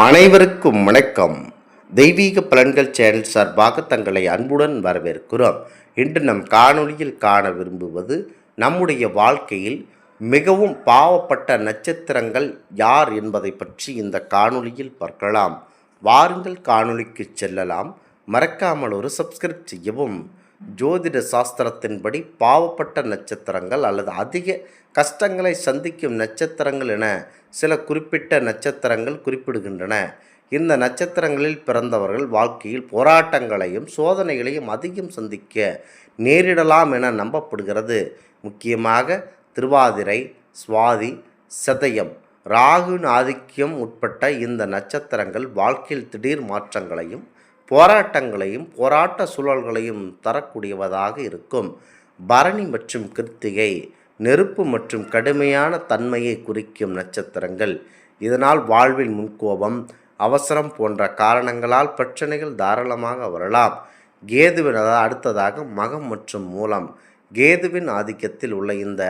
அனைவருக்கும் வணக்கம். தெய்வீக பலன்கள் சேனல் சார்பாக தங்களை அன்புடன் வரவேற்கிறோம். இன்று நம் காணொளியில் காண விரும்புவது நம்முடைய வாழ்க்கையில் மிகவும் பாவப்பட்ட நட்சத்திரங்கள் யார் என்பதை பற்றி இந்த காணொளியில் பார்க்கலாம். வாருங்கள் காணொளிக்கு செல்லலாம். மறக்காமல் ஒரு சப்ஸ்கிரைப் செய்யவும். ஜோதிட சாஸ்திரத்தின்படி பாவப்பட்ட நட்சத்திரங்கள் அல்லது அதிக கஷ்டங்களை சந்திக்கும் நட்சத்திரங்கள் என சில குறிப்பிட்ட நட்சத்திரங்கள் குறிப்பிடுகின்றன. இந்த நட்சத்திரங்களில் பிறந்தவர்கள் வாழ்க்கையில் போராட்டங்களையும் சோதனைகளையும் அதிகம் சந்திக்க நேரிடலாம் என நம்பப்படுகிறது. முக்கியமாக திருவாதிரை, சுவாதி, சதயம், ராகுவின் ஆதிக்கம் உட்பட்ட இந்த நட்சத்திரங்கள் வாழ்க்கையில் திடீர் மாற்றங்களையும் போராட்டங்களையும் போராட்ட சூழல்களையும் தரக்கூடியவதாக இருக்கும். பரணி மற்றும் கிருத்திகை நெருப்பு மற்றும் கடுமையான தன்மையை குறிக்கும் நட்சத்திரங்கள். இதனால் வாழ்வில் முன்கோபம், அவசரம் போன்ற காரணங்களால் பிரச்சனைகள் தாராளமாக வரலாம். கேதுவின் அடுத்ததாக மகம் மற்றும் மூலம். கேதுவின் ஆதிக்கத்தில் உள்ள இந்த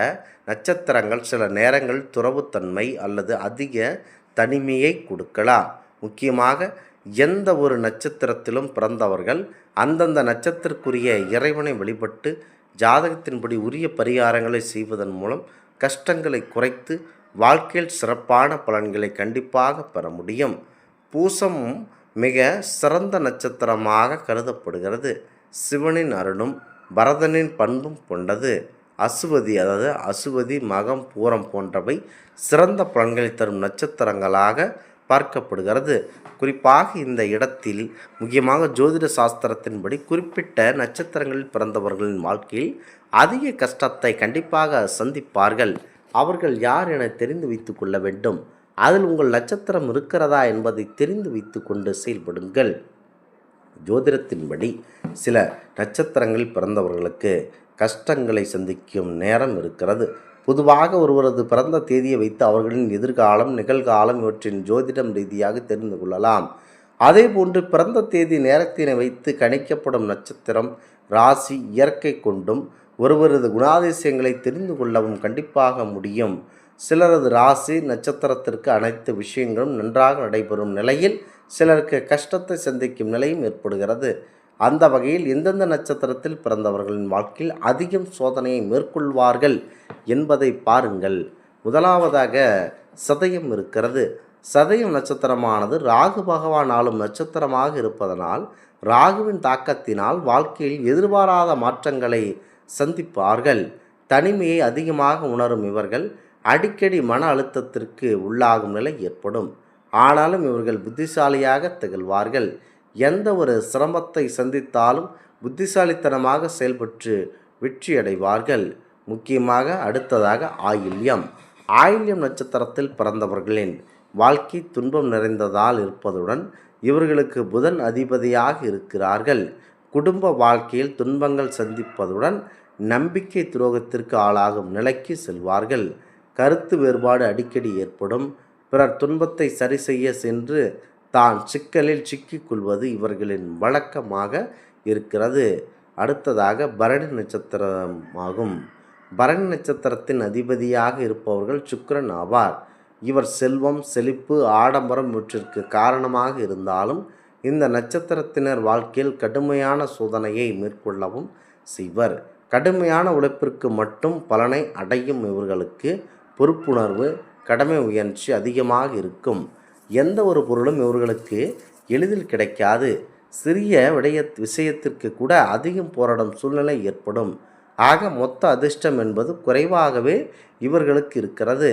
நட்சத்திரங்கள் சில நேரங்களில் துறவுத்தன்மை அல்லது அதிக தனிமையை கொடுக்கலாம். முக்கியமாக எந்த ஒரு நட்சத்திரத்திலும் பிறந்தவர்கள் அந்தந்த நட்சத்திரக்குரிய இறைவனை வழிபட்டு ஜாதகத்தின்படி உரிய பரிகாரங்களை செய்வதன் மூலம் கஷ்டங்களை குறைத்து வாழ்க்கையில் சிறப்பான பலன்களை கண்டிப்பாக பெற முடியும். பூசம் மிக சிறந்த நட்சத்திரமாக கருதப்படுகிறது. சிவனின் அருளும் பரதனின் பண்பும் கொண்டது. அசுவதி, மகம், பூரம் போன்றவை சிறந்த பலன்களை தரும் நட்சத்திரங்களாக பார்க்கப்படுகிறது. குறிப்பாக இந்த இடத்தில் முக்கியமாக ஜோதிட சாஸ்திரத்தின்படி குறிப்பிட்ட நட்சத்திரங்களில் பிறந்தவர்களின் வாழ்க்கையில் அதிக கஷ்டத்தை கண்டிப்பாக சந்திப்பார்கள். அவர்கள் யார் என தெரிந்து வைத்து கொள்ள வேண்டும். அதில் உங்கள் நட்சத்திரம் இருக்கிறதா என்பதை தெரிந்து வைத்து கொண்டு செயல்படுங்கள். ஜோதிடத்தின்படி சில நட்சத்திரங்களில் பிறந்தவர்களுக்கு கஷ்டங்களை சந்திக்கும் நேரம் இருக்கிறது. பொதுவாக ஒருவரது பிறந்த தேதியை வைத்து அவர்களின் எதிர்காலம், நிகழ்காலம் இவற்றின் ஜோதிடம் ரீதியாக தெரிந்து கொள்ளலாம். அதேபோன்று பிறந்த தேதி நேரத்தினை வைத்து கணிக்கப்படும் நட்சத்திரம், ராசி, இயற்கை கொண்டும் ஒருவரது குணாதிசயங்களை தெரிந்து கொள்ளவும் கண்டிப்பாக முடியும். சிலரது ராசி நட்சத்திரத்திற்கு அனைத்து விஷயங்களும் நன்றாக நடைபெறும் நிலையில் சிலருக்கு கஷ்டத்தை சந்திக்கும் நிலையும் ஏற்படுகிறது. அந்த வகையில் எந்தெந்த நட்சத்திரத்தில் பிறந்தவர்களின் வாழ்க்கையில் அதிகம் சோதனையை மேற்கொள்வார்கள் என்பதை பாருங்கள். முதலாவதாக சதயம் இருக்கிறது. சதயம் நட்சத்திரமானது ராகு பகவான் ஆளும் நட்சத்திரமாக இருப்பதனால் ராகுவின் தாக்கத்தினால் வாழ்க்கையில் எதிர்பாராத மாற்றங்களை சந்திப்பார்கள். தனிமையை அதிகமாக உணரும் இவர்கள் அடிக்கடி மன அழுத்தத்திற்கு உள்ளாகும் நிலை ஏற்படும். ஆனாலும் இவர்கள் புத்திசாலியாக திகழ்வார்கள். எந்த ஒரு சிரமத்தை சந்தித்தாலும் புத்திசாலித்தனமாக செயல்பட்டு வெற்றியடைவார்கள். முக்கியமாக அடுத்ததாக ஆயில்யம் நட்சத்திரத்தில் பிறந்தவர்களின் வாழ்க்கை துன்பம் நிறைந்ததால் இருப்பதுடன் இவர்களுக்கு புதன் அதிபதியாக இருக்கிறார்கள். குடும்ப வாழ்க்கையில் துன்பங்கள் சந்திப்பதுடன் நம்பிக்கை துரோகத்திற்கு ஆளாகும் நிலைக்கு செல்வார்கள். கருத்து வேறுபாடு அடிக்கடி ஏற்படும். பிறர் துன்பத்தை சரி செய்ய சென்று தான் சிக்கலில் சிக்கிக்கொள்வது இவர்களின் வழக்கமாக இருக்கிறது. அடுத்ததாக பரணி நட்சத்திரமாகும். பரணி நட்சத்திரத்தின் அதிபதியாக இருப்பவர்கள் சுக்கிரன் ஆவார். இவர் செல்வம், செழிப்பு, ஆடம்பரம் இவற்றிற்கு காரணமாக இருந்தாலும் இந்த நட்சத்திரத்தினர் வாழ்க்கையில் கடுமையான சோதனையை மேற்கொள்ளவும் செய்வர். கடுமையான உழைப்பிற்கு மட்டும் பலனை அடையும் இவர்களுக்கு பொறுப்புணர்வு, கடமை உயர்ச்சி அதிகமாக இருக்கும். எந்த ஒரு பொருளும் இவர்களுக்கு எளிதில் கிடைக்காது. சிறிய விஷயத்திற்கு கூட அதிகம் போராடும் சூழ்நிலை ஏற்படும். ஆக மொத்த அதிர்ஷ்டம் என்பது குறைவாகவே இவர்களுக்கு இருக்கிறது.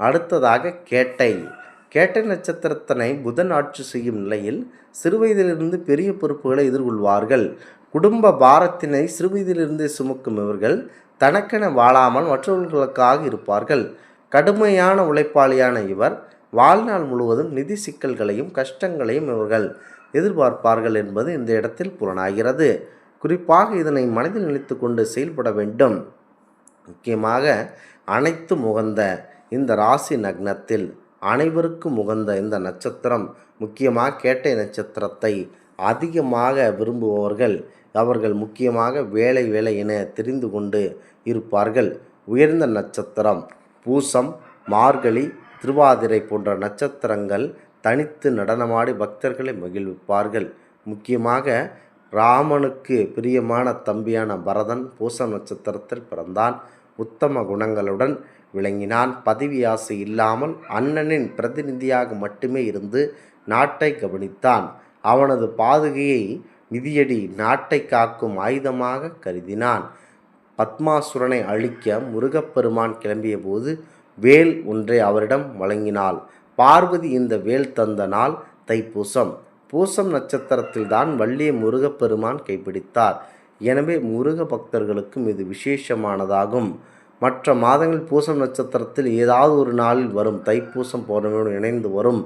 அடுத்ததாக கேட்டை நட்சத்திரத்தினை புதன் ஆட்சி செய்யும் நிலையில் சிறுவயதிலிருந்து பெரிய பொறுப்புகளை எதிர்கொள்வார்கள். குடும்ப பாரத்தினை சிறுவயதிலிருந்தே சுமக்கும் இவர்கள் தனக்கென வாழாமல் மற்றவர்களுக்காக இருப்பார்கள். கடுமையான உழைப்பாளியான இவர் வாழ்நாள் முழுவதும் நிதி சிக்கல்களையும் கஷ்டங்களையும் இவர்கள் எதிர்பார்ப்பார்கள் என்பது இந்த இடத்தில் புலனாகிறது. குறிப்பாக இதனை மனதில் நினைத்து கொண்டு செயல்பட வேண்டும். முக்கியமாக அனைத்து உகந்த இந்த ராசி நக்னத்தில் அனைவருக்கும் உகந்த இந்த நட்சத்திரம், முக்கியமாக கேட்டை நட்சத்திரத்தை அதிகமாக விரும்புபவர்கள். அவர்கள் முக்கியமாக வேலை என தெரிந்து கொண்டு இருப்பார்கள். உயர்ந்த நட்சத்திரம் பூசம், மார்கழி, திருவாதிரை போன்ற நட்சத்திரங்கள் தனித்து நடனமாடி பக்தர்களை மகிழ்விப்பார்கள். முக்கியமாக ராமனுக்கு பிரியமான தம்பியான பரதன் பூசம் நட்சத்திரத்தில் பிறந்தான். உத்தம குணங்களுடன் விளங்கினான். பதவி ஆசை இல்லாமல் அண்ணனின் பிரதிநிதியாக மட்டுமே இருந்து நாட்டை கவனித்தான். அவனது பாதுகையை மிதியடி நாட்டை காக்கும் ஆயுதமாக கருதினான். பத்மாசுரனை அழிக்க முருகப்பெருமான் கிளம்பிய போது வேல் ஒன்றை அவரிடம் வழங்கினாள். பார்வதி இந்த வேல் தந்த நாள் தைப்பூசம். பூசம் நட்சத்திரத்தில்தான் வள்ளியை முருகப்பெருமான் கைப்பிடித்தார். எனவே முருக பக்தர்களுக்கும் இது விசேஷமானதாகும். மற்ற மாதங்கள் பூசம் நட்சத்திரத்தில் ஏதாவது ஒரு நாளில் வரும். தைப்பூசம் பௌர்ணமியோடு இணைந்து வரும்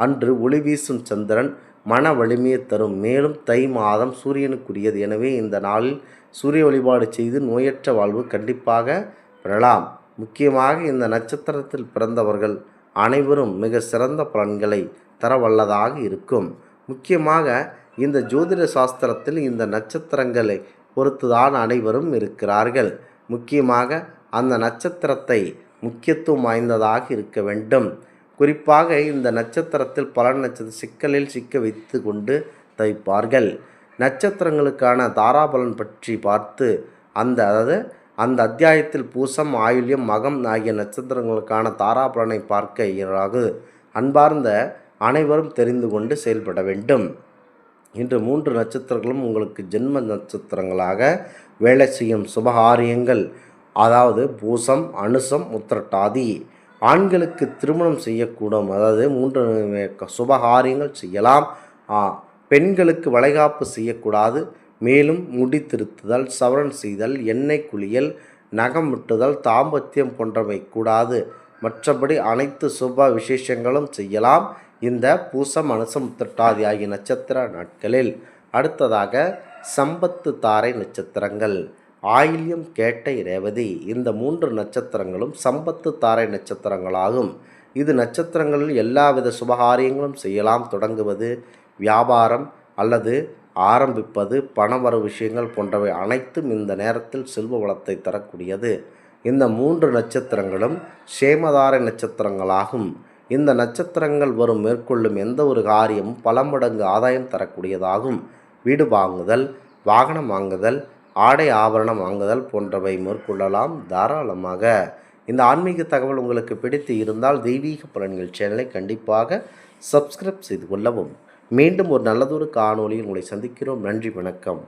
அன்று ஒளி வீசும் சந்திரன் மன வலிமையை தரும். மேலும் தை மாதம் சூரியனுக்குரியது. எனவே இந்த நாளில் சூரிய வழிபாடு செய்து நோயற்ற வாழ்வு கண்டிப்பாக பெறலாம். முக்கியமாக இந்த நட்சத்திரத்தில் பிறந்தவர்கள் அனைவரும் மிக சிறந்த பலன்களை தர வல்லதாக இருக்கும். முக்கியமாக இந்த ஜோதிட சாஸ்திரத்தில் இந்த நட்சத்திரங்களை பொறுத்துதான் அனைவரும் இருக்கிறார்கள். முக்கியமாக அந்த நட்சத்திரத்தை முக்கியத்துவம் வாய்ந்ததாக இருக்க வேண்டும். குறிப்பாக இந்த நட்சத்திரத்தில் பல நட்சத்திர சிக்கலில் சிக்க வைத்து கொண்டு தவிப்பார்கள். நட்சத்திரங்களுக்கான தாராபலன் பற்றி பார்த்து அந்த அத்தியாயத்தில் பூசம், ஆயுள்யம், மகம் ஆகிய நட்சத்திரங்களுக்கான தாராபலனை பார்க்க இயலாது. அன்பார்ந்த அனைவரும் தெரிந்து கொண்டு செயல்பட வேண்டும். இன்று 3 நட்சத்திரங்களும் உங்களுக்கு ஜென்ம நட்சத்திரங்களாக வேலை செய்யும் சுபகாரியங்கள், அதாவது பூசம், அனுசம், உத்திரட்டாதி. ஆண்களுக்கு திருமணம் செய்யக்கூடும், அதாவது 3 சுபகாரியங்கள் செய்யலாம். பெண்களுக்கு வளைகாப்பு செய்யக்கூடாது. மேலும் முடி திருத்துதல், சவரன் செய்தல், எண்ணெய் குளியல், நகம் வெட்டுதல், தாம்பத்தியம் போன்றவை கூடாது. மற்றபடி அனைத்து சுப விசேஷங்களும் செய்யலாம் இந்த பூசம், அனுசம், உத்திரட்டாதி ஆகிய நட்சத்திர நாட்களில். அடுத்ததாக சம்பத்து தாரை நட்சத்திரங்கள். ஆயில்யம், கேட்டை, ரேவதி இந்த 3 நட்சத்திரங்களும் சம்பத்து தாரை நட்சத்திரங்களாகும். இது நட்சத்திரங்களில் எல்லாவித சுபகாரியங்களும் செய்யலாம். தொடங்குவது, வியாபாரம் அல்லது ஆரம்பிப்பது, பணவரவு விஷயங்கள் போன்றவை அனைத்தும் இந்த நேரத்தில் செல்வ வளத்தை தரக்கூடியது. இந்த 3 நட்சத்திரங்களும் சேமதாரை நட்சத்திரங்களாகும். இந்த நட்சத்திரங்கள் வரும் மேற்கொள்ளும் எந்த ஒரு காரியமும் பல மடங்கு ஆதாயம் தரக்கூடியதாகும். வீடு வாங்குதல், வாகனம் வாங்குதல், ஆடை ஆபரணம் வாங்குதல் போன்றவை மேற்கொள்ளலாம் தாராளமாக. இந்த ஆன்மீக தகவல் உங்களுக்கு பிடித்து இருந்தால் தெய்வீக பலன்கள் சேனலை கண்டிப்பாக சப்ஸ்கிரைப் செய்து கொள்ளவும். மீண்டும் ஒரு நல்லதொரு காணொளியில் உங்களை சந்திக்கிறோம். நன்றி, வணக்கம்.